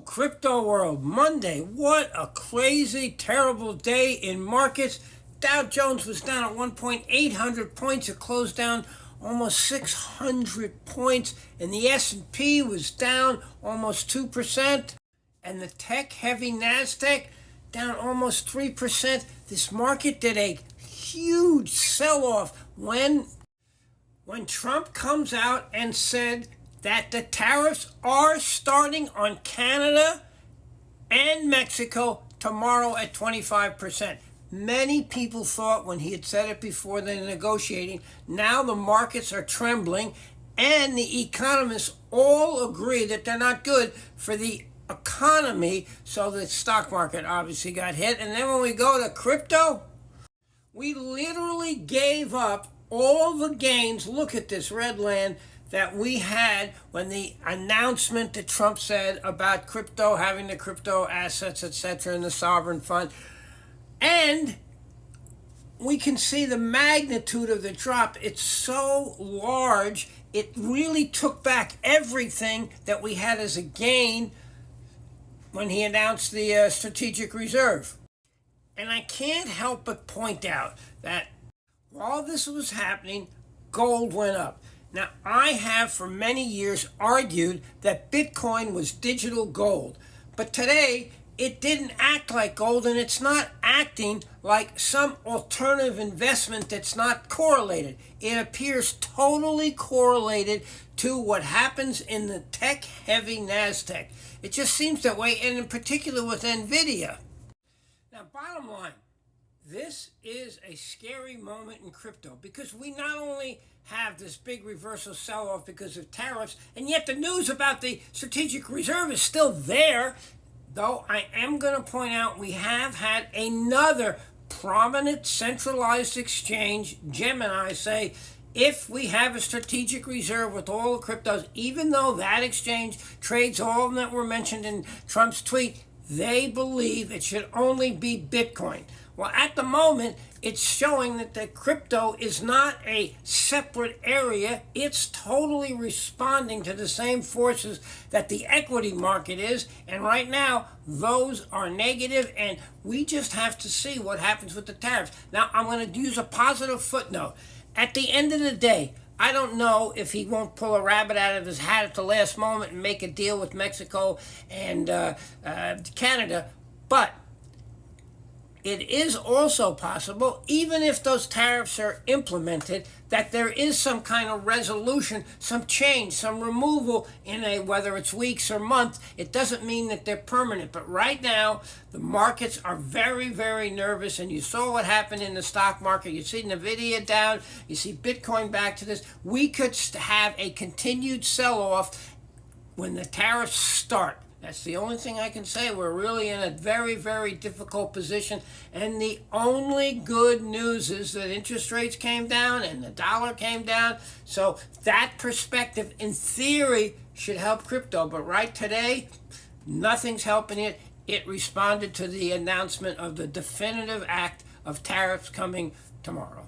Crypto world, Monday. What a crazy, terrible day in markets. Dow Jones was down at 1.800 points. It closed down almost 600 points. And the S&P was down almost 2%. And the tech-heavy NASDAQ down almost 3%. This market did a huge sell-off when Trump comes out and said that the tariffs are starting on Canada and Mexico tomorrow at 25%. Many people thought when he had said it before the negotiating, now the markets are trembling and the economists all agree that they're not good for the economy, so the stock market obviously got hit. And then when we go to crypto, we literally gave up all the gains. Look at this red land that we had when the announcement that Trump said about crypto, having the crypto assets, etc., in the sovereign fund. And we can see the magnitude of the drop. It's so large, it really took back everything that we had as a gain when he announced the strategic reserve. And I can't help but point out that while this was happening, gold went up. Now, I have for many years argued that Bitcoin was digital gold, but today it didn't act like gold, and it's not acting like some alternative investment that's not correlated. It appears totally correlated to what happens in the tech-heavy NASDAQ. It just seems that way, and in particular with NVIDIA. Now, bottom line, this is a scary moment in crypto because we not only have this big reversal sell-off because of tariffs, and yet the news about the strategic reserve is still there. Though I am going to point out we have had another prominent centralized exchange, Gemini, say if we have a strategic reserve with all the cryptos, even though that exchange trades all of them that were mentioned in Trump's tweet, they believe it should only be Bitcoin. Well, at the moment, it's showing that the crypto is not a separate area. It's totally responding to the same forces that the equity market is. And right now, those are negative, and we just have to see what happens with the tariffs. Now, I'm going to use a positive footnote. At the end of the day, I don't know if he won't pull a rabbit out of his hat at the last moment and make a deal with Mexico and Canada, but it is also possible, even if those tariffs are implemented, that there is some kind of resolution, some change, some removal in whether it's weeks or months. It doesn't mean that they're permanent. But right now, the markets are very, very nervous. And you saw what happened in the stock market. You see NVIDIA down. You see Bitcoin back to this. We could have a continued sell-off when the tariffs start. That's the only thing I can say. We're really in a very, very difficult position. And the only good news is that interest rates came down and the dollar came down. So that perspective, in theory, should help crypto. But right today, nothing's helping it. It responded to the announcement of the definitive act of tariffs coming tomorrow.